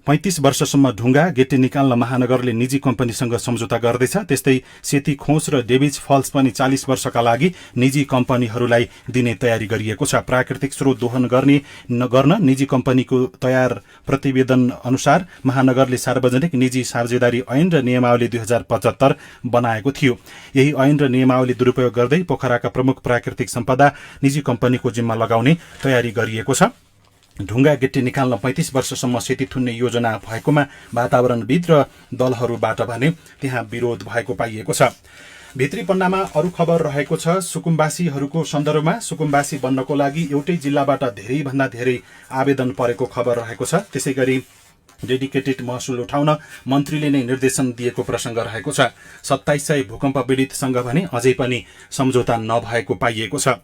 35 वर्षसम्म ढुङ्गा गिट्टी निकाल्न महानगरले निजी कम्पनीसँग सम्झौता गर्दैछ। त्यस्तै सेती खोज र डेभिज फल्स पनि 40 वर्षका लागि निजी कम्पनीहरूलाई दिने तयारी गरिएको छ। प्राकृतिक स्रोत दोहन गर्न निजी कम्पनीको तयार प्रतिवेदन अनुसार महानगरले सार्वजनिक निजी साझेदारी ऐन र नियमावली 2075 बनाएको थियो। यही ऐन र नियमावली दुरूपयोग गर्दै पोखराका प्रमुख प्राकृतिक सम्पदा निजी कम्पनीको जिम्मा लगाउने तयारी गरिएको छ। ढुङ्गा गिट्टी निकाल्न 35 वर्षसम्म सेती थुन्ने योजना भएकोमा वातावरणविद र दलहरूबाट भने त्यहाँ विरोध भएको पाइएको छ। भित्री पन्नामा अरू खबर रहेको छ। सुकुम्बासीहरूको सन्दर्भमा सुकुम्बासी बन्नको लागि एउटै जिल्लाबाट धेरैभन्दा धेरै आवेदन परेको खबर रहेको छ। त्यसै गरी डेडिकेटेड महसुल उठाउन मन्त्रीले नै निर्देशन दिएको प्रसंग रहेको छ। 2700 भूकम्प पीडितसँग भने अझै पनि सम्झौता नभएको पाइएको छ।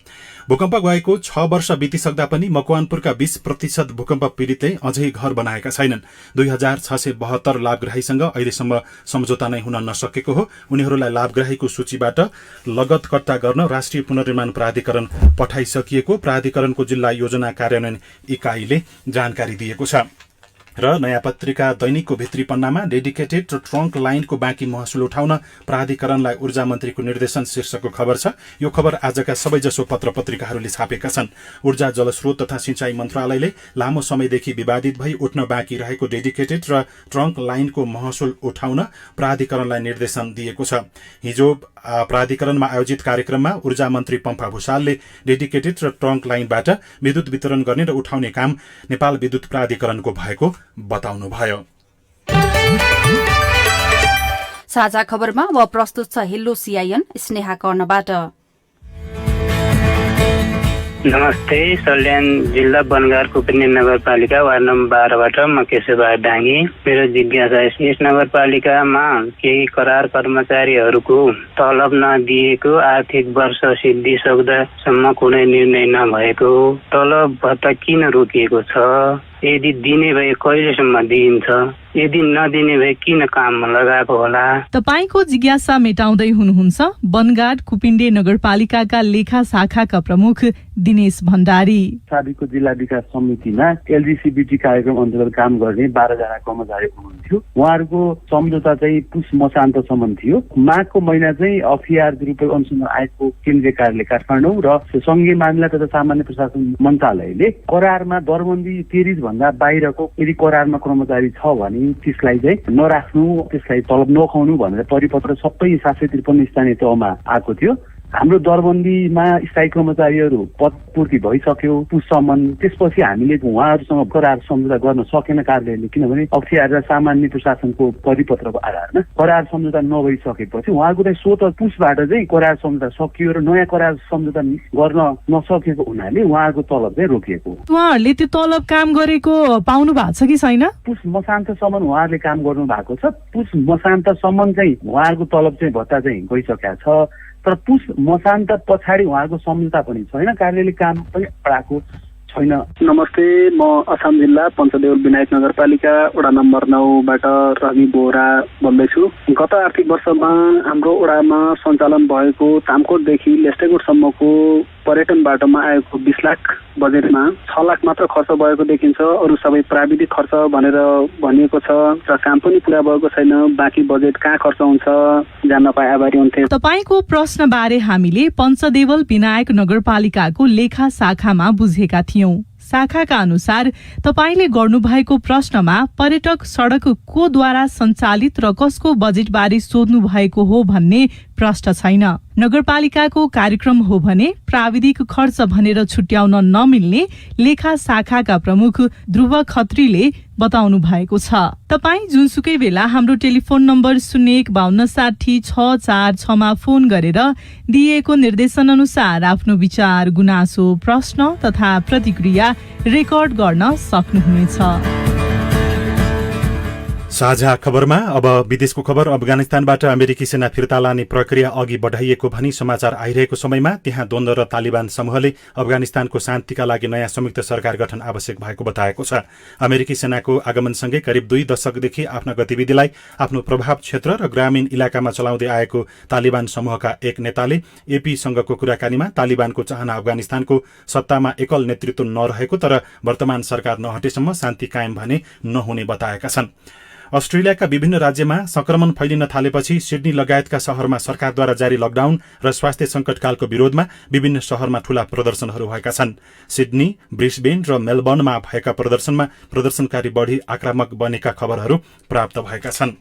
भूकम्प गएको 6 वर्ष बितिसक्दा पनि मकवानपुरका 20% भूकम्प पीडितले अझै घर बनाएका छैनन्। 2672 लाभग्राहीसँग अहिलेसम्म सम्झौता नै हुन नसकेको हो। उनीहरूलाई लाभग्राहीको सूचीबाट लगतकट्टा गर्न राष्ट्रिय पुनर्निर्माण प्राधिकरण पठाइसकिएको प्राधिकरणको जिल्ला योजना कार्यान्वयन इकाइले जानकारी दिएको छ। र नयाँ पत्रिका दैनिकको भित्री पन्नामा डेडिकेटेड ट्रङ्क लाइनको बाँकी महसुल उठाउन प्राधिकरणलाई ऊर्जा मन्त्रीको निर्देशन शीर्षकको खबर छ। यो खबर आजका सबैजसो पत्र पत्रिकाहरूले छापेका छन्। ऊर्जा जलस्रोत तथा सिंचाई मन्त्रालयले लामो समयदेखि विवादित भई उठ्न बाँकी रहेको डेडिकेटेड र ट्रङ्क लाइनको महसुल उठाउन प्राधिकरणलाई निर्देशन दिएको छ। हिजो प्राधिकरणमा आयोजित कार्यक्रममा ऊर्जा मन्त्री पम्फा भूषालले डेडिकेटेड र ट्रङ्क लाइनबाट विद्युत वितरण गर्ने र उठाउने काम नेपाल विद्युत प्राधिकरणको भएको बताउनुभयो। साझा खबरमा अब प्रस्तुत छ हेलो सीआईएन स्नेहा कर्णबाट। नमस्ते, सल्यान जिल्ला बनगारको पनि नगरपालिका वार्ड नम्बर 12बाट म केशवबहादुर डाङ्गी। मेरो जिज्ञासा यस नगरपालिकामा केही करार कर्मचारीहरूको तलब नदिएको आर्थिक वर्ष सिद्धिसक्दासम्म कुनै निर्णय नभएको, तलब भत्ता किन रोकिएको छ? यदि दिने भए कहिलेसम्म दिइन्छ? यदि नदिने भए किन काममा लगाएको होला? तपाईको जिज्ञासा मेटाउँदै हुनुहुन्छ बनगाड कुपिण्डे नगरपालिकाका लेखा शाखाका प्रमुख दिनेश भण्डारी। साबिकको जिल्ला विकास समितिमा एलजीसीबीटी कार्यक्रम अन्तर्गत काम गर्ने 12 जना कर्मचारी हुनुहुन्थ्यो। उहाँहरूको सम्झौता चाहिँ पुष मसान्तसम्म थियो। माघको महिना चाहिँ अफिआर दुरुपयोग अनुसन्धान आयोगको केन्द्रीय कार्यालय काठमाडौँ र संघीय मामिला तथा सामान्य प्रशासन मन्त्रालयले करारमा दरबन्दी 13 भन्दा बाहिरको यदि करारमा कर्मचारी छ भने त्यसलाई चाहिँ नराख्नु, त्यसलाई तलब नखुवाउनु भनेर परिपत्र सबै 753 स्थानीय तहमा आएको थियो। हाम्रो दरबन्दीमा स्थायी कर्मचारीहरू पदपूर्ति भइसक्यो पुससम्म, त्यसपछि हामीले उहाँहरूसँग करार सम्झौता गर्न सकेन कार्यालयले, किनभने अख्तियार र सामान्य प्रशासनको परिपत्रको आधारमा करार सम्झौता नभइसकेपछि उहाँको चाहिँ स्वत पुसबाट चाहिँ करार सम्झौता सकियो र नयाँ करार सम्झौता गर्न नसकेको हुनाले उहाँको तलब चाहिँ रोकिएको। उहाँहरूले त्यो तलब काम गरेको पाउनु भएको छ कि छैन? पुस मसान्तसम्म उहाँहरूले काम गर्नु भएको छ। पुस मसान्तसम्म चाहिँ उहाँहरूको तलब चाहिँ भत्ता चाहिँ गइसकेको छ, तर पुस मसान्त पछाडि उहाँको सम्झौता पनि छैन, कार्यालयले काम पनि पढाएको छैन। नमस्ते, म असम जिल्ला पञ्चदेउल विनायक नगरपालिका वडा नम्बर 9बाट रवि बोहरा बोल्दैछु। गत आर्थिक वर्षमा हाम्रो वडामा सञ्चालन भएको तामकोटदेखि लेस्टेकोटसम्मको पर्यटन बाटोमा आएको 20 लाख बजेटमा 6 लाख मात्र खर्च भएको देखिन्छ। अरू सबै प्राविधिक खर्च भनेर भनिएको छ र काम पनि पुरा भएको छैन। बाँकी बजेट कहाँ खर्च हुन्छ जान्न पाए आभारी हुन्थे। तपाईको प्रश्न बारे हामीले पञ्चदेवल विनायक नगरपालिकाको लेखा शाखामा बुझेका थियौं। शाखाका अनुसार तपाईले गर्नुभएको प्रश्नमा पर्यटक सडक को द्वारा सञ्चालित र कसको बजेट बारे सोध्नु भएको हो भन्ने प्रश्न छैन। नगरपालिकाको कार्यक्रम हो भने प्राविधिक खर्च भनेर छुट्याउन नमिल्ने लेखा शाखाका प्रमुख ध्रुव खत्रीले बताउनु भएको छ। तपाई जुनसुकै बेला हाम्रो टेलिफोन नम्बर 01526066 मा फोन गरेर दिएको निर्देशन अनुसार आफ्नो विचार, गुनासो, प्रश्न तथा प्रतिक्रिया रेकर्ड गर्न सक्नुहुनेछ। साझा खबरमा अब विदेशको खबर। अफगानिस्तानबाट अमेरिकी सेना फिर्ता लाने प्रक्रिया अघि बढाइएको भनी समाचार आइरहेको समयमा त्यहाँ द्वन्द्व र तालिबान समूहले अफगानिस्तानको शान्तिका लागि नयाँ संयुक्त सरकार गठन आवश्यक भएको बताएको छ। अमेरिकी सेनाको आगमनसँगै करिब 2 दशकदेखि आफ्ना गतिविधिलाई आफ्नो प्रभाव क्षेत्र र ग्रामीण इलाकामा चलाउँदै आएको तालिबान समूहका एक नेताले एपीसँगको कुराकानीमा तालिबानको चाहना अफगानिस्तानको सत्तामा एकल नेतृत्व नरहेको तर वर्तमान सरकार नहटेसम्म शान्ति कायम भने नहुने बताएका छन्। अस्ट्रेलियाका विभिन्न राज्यमा संक्रमण फैलिन थालेपछि सिडनी लगायतका शहरमा सरकारद्वारा जारी लकडाउन र स्वास्थ्य संकटकालको विरोधमा विभिन्न शहरमा ठूला प्रदर्शनहरू भएका छन्। सिडनी, ब्रिस्बेन र मेलबर्नमा भएका प्रदर्शनमा प्रदर्शनकारी बढी आक्रामक बनेका खबरहरू प्राप्त भएका छन्।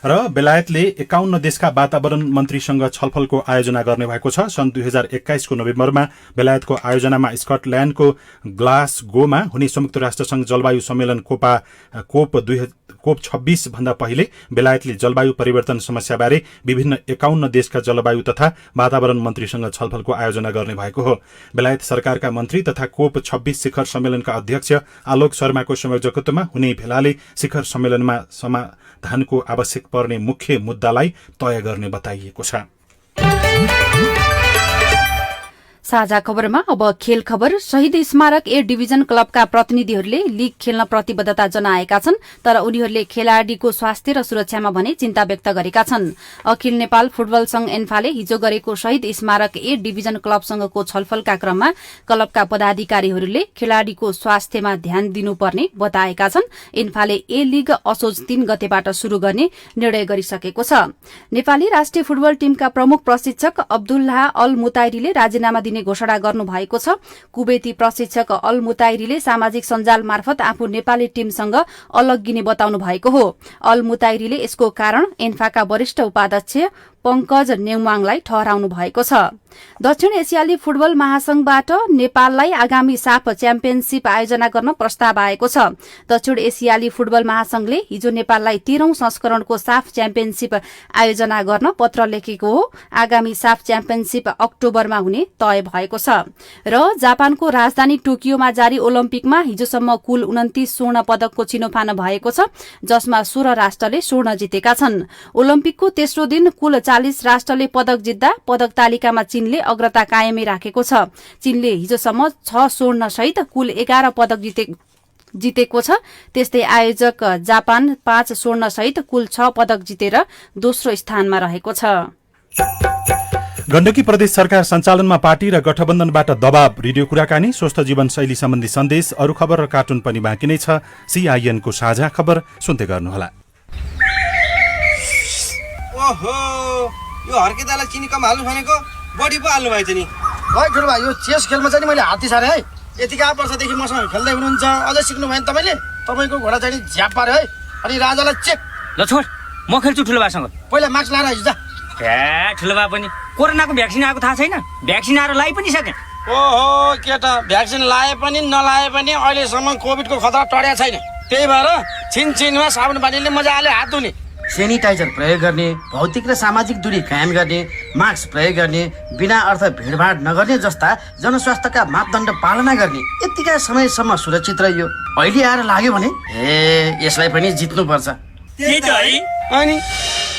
र बेलायतले 51 देशका वातावरण मन्त्रीसँग छलफलको आयोजना गर्ने भएको छ। सन् 2021 को नोभेम्बरमा बेलायतको आयोजनामा स्कटल्याण्डको ग्लासगोमा हुने संयुक्त राष्ट्रसंघ जलवायु सम्मेलन कोप 26 भन्दा पहिले बेलायतले जलवायु परिवर्तन समस्याबारे विभिन्न 51 देशका जलवायु तथा वातावरण मन्त्रीसँग छलफलको आयोजना गर्ने भएको हो। बेलायत सरकारका मन्त्री तथा कोप 26 शिखर सम्मेलनका अध्यक्ष आलोक शर्माको संयोजकत्वमा हुने भेलाले शिखर सम्मेलनमा समाधानको आवश्यक पर्ने मुख्य मुद्दालाई तय गर्ने बताइएको छ। साझा खबरमा अब खेल खबर। शहीद स्मारक ए डिभिजन क्लबका प्रतिनिधिहरूले लीग खेल्न प्रतिबद्धता जनाएका छन्, तर उनीहरूले खेलाड़ीको स्वास्थ्य र सुरक्षामा भने चिन्ता व्यक्त गरेका छन्। अखिल नेपाल फुटबल संघ एन्फाले हिजो गरेको शहीद स्मारक ए डिभिजन क्लबसँगको छलफलका क्रममा क्लबका पदाधिकारीहरूले खेलाड़ीको स्वास्थ्यमा ध्यान दिनुपर्ने बताएका छन्। एन्फाले ए लीग असोज 3 गतेबाट शुरू गर्ने निर्णय गरिसकेको छ। नेपाली राष्ट्रिय फुटबल टीमका प्रमुख प्रशिक्षक अब्दुल्लाह अल मुताइरीले राजीनामा दिने घोषणा गर्नु भएको छ। कुवेती प्रशिक्षक अल मुताइरीले सामाजिक सञ्जाल मार्फत आफू नेपाली टीमसँग अलग्गिने बताउनु भएको हो। अल मुताइरीले यसको कारण एन्फाका वरिष्ठ उपाध्यक्ष पंकज नेउमाङलाई ठहराउनु भएको छ। दक्षिण एसियाली फुटबल महासंघबाट नेपाललाई आगामी साफ च्याम्पियनशीप आयोजना गर्न प्रस्ताव आएको छ। दक्षिण एसियाली फुटबल महासंघले हिजो नेपाललाई 13औं संस्करणको साफ च्याम्पियनशीप आयोजना गर्न पत्र लेखेको हो। आगामी साफ च्याम्पियनशीप अक्टोबरमा हुने तय भएको छ। र जापानको राजधानी टोकियोमा जारी ओलम्पिकमा हिजोसम्म कुल 29 स्वर्ण पदकको छिनोफानो भएको छ, जसमा 16 राष्ट्रले स्वर्ण जितेका छन्। ओलम्पिकको तेस्रो दिन कुल 40 राष्ट्रले पदक जित्दा पदक तालिकामा चीनले अग्रता कायमै राखेको छ। चीनले हिजोसम्म 6 स्वर्ण सहित कुल 11 पदक जितेको छ। त्यस्तै आयोजक जापान 5 स्वर्ण सहित कुल 6 पदक जितेर दोस्रो स्थानमा रहेको छ। गण्डकी प्रदेश सरकार सञ्चालनमा पार्टी र गठबन्धनबाट दबाव, रेडियो कुराकानी, स्वस्थ जीवनशैली सम्बन्धी सन्देश, अरू खबर र कार्टुन पनि बाँकी नै छ। CIN को साझा खबर सुन्दै गर्नुहोला। ओहो, यो हर्के दाललाई चिनी कम हाल्नु भनेको बढी पो हाल्नु भएछ नि। है ठुलो भाइ, यो चेस खेलमा चाहिँ मैले हात्ती सारे है। यतिका वर्षदेखि मसँग खेल्दै हुनुहुन्छ, अझै सिक्नु भएन तपाईँले? तपाईँको घोडा चाहिँ झ्याप पार्यो है। अनि राजालाई चेक। ल छोड, म खेल्छु ठुलो बासँग। पहिला मास्क लाएर आइज जा। ठुलो बा पनि कोरोनाको भ्याक्सिन आएको थाहा छैन? भ्याक्सिन आएर लाइ पनि सके। ओहो केटा, भ्याक्सिन लाए पनि नलाए पनि अहिलेसम्म कोभिडको खतरा टडेको छैन। त्यही भएर छिनछिनमा साबुन पानीले मजाले हात धुने, सेनिटाइजर प्रयोग गर्ने, भौतिक र सामाजिक दूरी कायम गर्ने, मास्क प्रयोग गर्ने, बिना अर्थ भिडभाड नगर्ने जस्ता जनस्वास्थ्यका मापदण्ड पालना गर्ने, यतिका समयसम्म सुरक्षित रहियो। अहिले आएर लाग्यो भने यसलाई पनि जित्नुपर्छ। अनि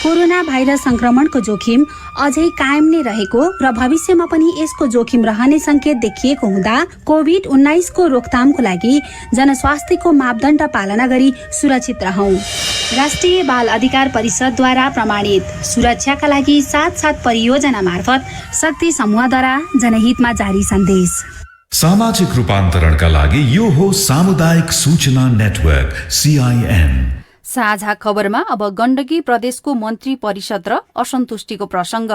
कोरोना भाइरस संक्रमणको जोखिम अझै कायम नै रहेको र भविष्यमा पनि यसको जोखिम रहने संकेत देखिएको हुँदा कोभिड-19 को रोकथामको लागि जनस्वास्थ्यको मापदण्ड पालना गरी सुरक्षित रहौं। राष्ट्रिय बाल अधिकार परिषदद्वारा प्रमाणित सुरक्षाका लागि साथ परियोजना मार्फत शक्ति समूहद्वारा जनहितमा जारी सन्देश। सामाजिक रूपान्तरणका लागि यो हो सामुदायिक सूचना नेटवर्क CIN। साझा खबरमा अब गण्डकी प्रदेशको मन्त्री परिषद र असन्तुष्टिको प्रसंग।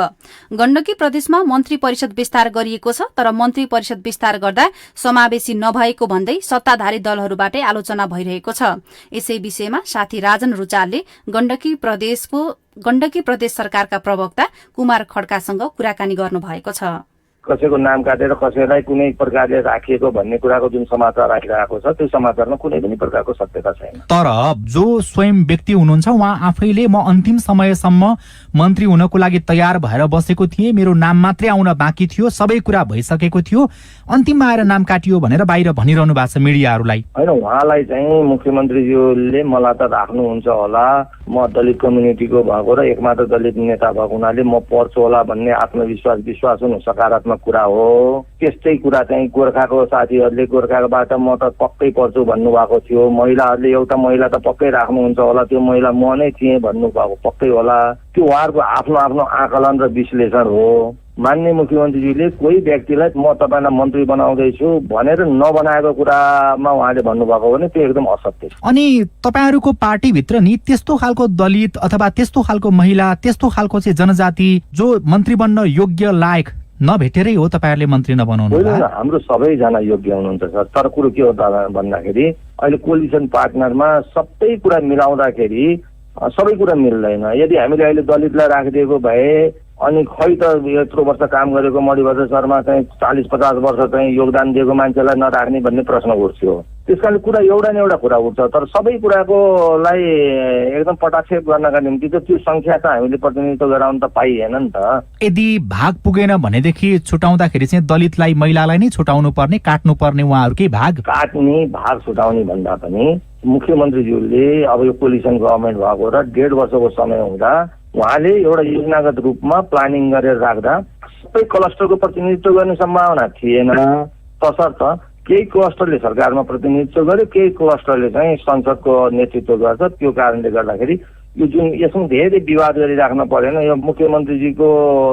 गण्डकी प्रदेशमा मन्त्री परिषद विस्तार गरिएको छ, तर मन्त्री परिषद विस्तार गर्दा समावेशी नभएको भन्दै सत्ताधारी दलहरूबाटै आलोचना भइरहेको छ। यसै विषयमा साथी राजन रुचालले गण्डकी प्रदेश सरकारका प्रवक्ता कुमार खड्कासँग कुराकानी गर्नुभएको छ। कसैको नाम काटेर कसैलाई कुनै प्रकारले राखिएको भन्ने कुराको जुन समाचार आइरहेको छ, त्यो समाचारमा कुनै पनि प्रकारको सत्यता छैन। तर जो स्वयं व्यक्ति हुनुहुन्छ उहाँ आफैले म अन्तिम समयसम्म मन्त्री हुनको लागि तयार भएर बसेको थिएँ, मेरो नाम मात्रै आउन बाँकी थियो, सबै कुरा भइसकेको थियो, अन्तिममा आएर नाम काटियो भनेर बाहिर भनिरहनु भएको छ मिडियाहरूलाई। होइन, उहाँलाई चाहिँ मुख्यमन्त्रीज्यूले मलाई त राख्नुहुन्छ होला, म दलित कम्युनिटीको भएको र एकमात्र दलित नेता भएको हुनाले म पर्छु होला भन्ने विश्वास हुनु सकारात्मक कुरा हो। त्यस्तै कुरा चाहिँ गोर्खाको साथीहरूले गोर्खाबाट म त पक्कै पर्छु भन्नुभएको थियो, महिलाहरूले एउटा महिला त पक्कै राख्नुहुन्छ होला, त्यो महिला म नै थिएँ भन्नुभएको पक्कै होला। त्यो उहाँहरूको आफ्नो आकलन र विश्लेषण हो। माननीय मुख्यमन्त्रीजीले कोही व्यक्तिलाई म तपाईँलाई मन्त्री बनाउँदैछु भनेर नबनाएको कुरामा उहाँले भन्नुभएको भने त्यो एकदम असत्य छ। अनि तपाईँहरूको पार्टीभित्र नि त्यस्तो खालको दलित अथवा त्यस्तो खालको महिला, त्यस्तो खालको चाहिँ जनजाति जो मन्त्री बन्न योग्य लायक नभेटेरै हो तपाईँहरूले मन्त्री नबनाउनु? हाम्रो सबैजना योग्य हुनुहुन्छ सर, तर कुरो के हो भन्दाखेरि अहिले कोलिसन पार्टनरमा सबै कुरा मिलाउँदाखेरि सबै कुरा मिल्दैन। यदि हामीले अहिले दलितलाई राखिदिएको भए अनि खै त यत्रो वर्ष काम गरेको मणिभद्र शर्मा चाहिँ 40-50 वर्ष चाहिँ योगदान दिएको मान्छेलाई नराख्ने भन्ने प्रश्न उठ्थ्यो। त्यसकारण कुरा एउटा न एउटा कुरा उठ्छ, तर सबै कुराकोलाई एकदम पटाक्षेप गर्नका निम्ति त त्यो संख्या त हामीले प्रतिनिधित्व गराउन त पाइएन नि त। यदि भाग पुगेन भनेदेखि छुटाउँदाखेरि चाहिँ दलितलाई महिलालाई नै छुटाउनु पर्ने, काट्नु पर्ने उहाँहरूकै भाग? काट्ने भाग छुटाउने भन्दा पनि मुख्यमन्त्रीज्यूले अब यो कोलिसन गभर्मेन्ट भएको र 1.5 वर्षको समय हुँदा उहाँले एउटा योजनागत रूपमा प्लानिङ गरेर राख्दा सबै क्लस्टरको प्रतिनिधित्व गर्ने सम्भावना थिएन। तसर्थ केही क्लस्टरले सरकारमा प्रतिनिधित्व गर्यो, केही क्लस्टरले चाहिँ संसदको नेतृत्व गर्छ। त्यो कारणले गर्दाखेरि यो जुन यसमा धेरै विवाद गरिराख्न परेन। यो मुख्यमन्त्रीजीको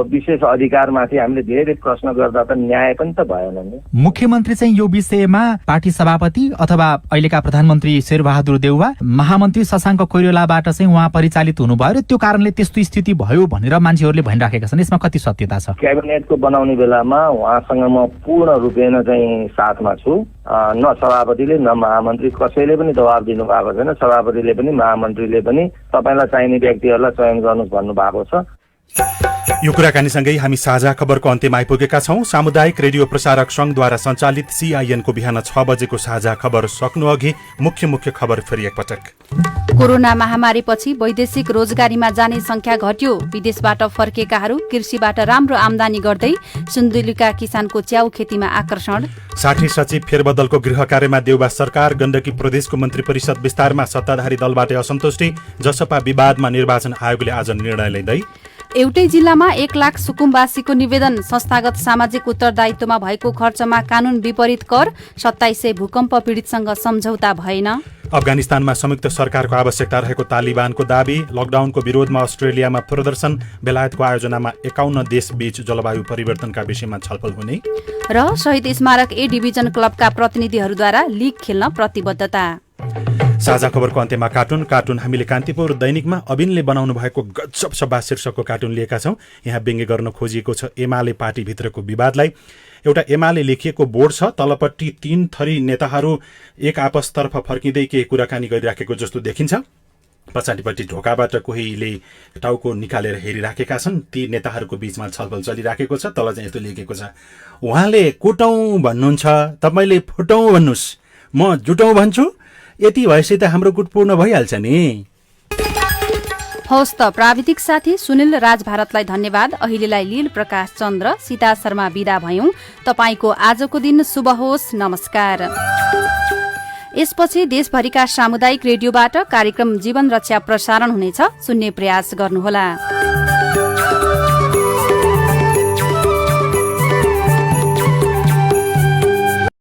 विशेष अधिकारमाथि हामीले धेरै प्रश्न गर्दा त न्याय पनि त भएन नि। मुख्यमन्त्री चाहिँ यो विषयमा पार्टी सभापति अथवा अहिलेका प्रधानमन्त्री शेरबहादुर देउवा, महामन्त्री शशाङ्क कोइरालाबाट चाहिँ उहाँ परिचालित हुनुभयो र त्यो कारणले त्यस्तो स्थिति भयो भनेर मान्छेहरूले भनिराखेका छन्। यसमा कति सत्यता छ? क्याबिनेटको बनाउने बेलामा उहाँसँग म पूर्ण रूपेण चाहिँ साथमा छु। न सभापतिले न महामन्त्री कसैले पनि दबाब दिनु भएको छैन। सभापतिले पनि महामन्त्रीले पनि तपाईँलाई चाहिने व्यक्तिहरूलाई चयन गर्नुहोस् भन्नुभएको छ। यो कुराकानीसँगै हामी साझा खबरको अन्त्यमा आइपुगेका छौं। सामुदायिक रेडियो प्रसारक संघद्वारा सञ्चालित CIN को बिहान 6 बजेको साझा खबर सक्नु अघि मुख्य खबर फेरि एकपटक। कोरोना महामारीपछि वैदेशिक रोजगारीमा जाने संख्या घट्यो। विदेशबाट फर्केकाहरू कृषिबाट राम्रो आमदानी गर्दै सुन्दुलीका किसानको च्याउ खेतीमा आकर्षण। 60 सचिव फेरबदलको गृह कार्यमा देउबा सरकार। गण्डकी प्रदेशको मन्त्री परिषद विस्तारमा सत्ताधारी दलबाटै असन्तुष्टि। जसपा विवादमा निर्वाचन आयोगले आज निर्णय लिँदै। एउटै जिल्लामा 1 लाख सुकुम्बासीको निवेदन। संस्थागत सामाजिक उत्तरदायित्वमा भएको खर्चमा कानून विपरीत कर। 2700 भूकम्प पीडितसँग सम्झौता भएन। अफगानिस्तानमा संयुक्त सरकारको आवश्यकता रहेको तालिबानको दाबी। लकडाउनको विरोधमा अस्ट्रेलियामा प्रदर्शन। बेलायतको आयोजनामा 51 देशबीच जलवायु परिवर्तनका विषयमा छलफल हुने। र शहीद स्मारक A डिभिजन क्लबका प्रतिनिधिहरूद्वारा लिग खेल्न प्रतिबद्धता। साझा खबरको अन्त्यमा कार्टुन हामीले कान्तिपुर दैनिकमा अबिनले बनाउनु भएको गजब सभा शीर्षकको कार्टुन लिएका छौँ। यहाँ व्यङ्ग्य गर्न खोजिएको छ एमाले पार्टीभित्रको विवादलाई। एउटा एमाले लेखिएको बोर्ड छ, तलपट्टि 3 थरी नेताहरू एक आपसतर्फ फर्किँदै केही कुराकानी गरिराखेको जस्तो देखिन्छ। पछाडिपट्टि ढोकाबाट कोहीले टाउको निकालेर हेरिराखेका छन्। ती नेताहरूको बीचमा छलफल चलिराखेको छ। तल चाहिँ यस्तो लेखेको छ, उहाँले कुटौँ भन्नुहुन्छ, तपाईँले फुटौँ भन्नुहोस्, म जुटौँ भन्छु, यति भएपछि त हाम्रो गुट पूर्ण भइहाल्छ नि। हवस् त, प्राविधिक साथी सुनिल राज भारतलाई धन्यवाद। अहिलेलाई लील प्रकाश चन्द्र, सीता शर्मा बिदा भयौं। तपाईको आजको दिन शुभ होस्। नमस्कार। यसपछि देशभरिका सामुदायिक रेडियोबाट कार्यक्रम जीवन रक्षा प्रसारण हुनेछ। सुन्ने प्रयास गर्नुहोला।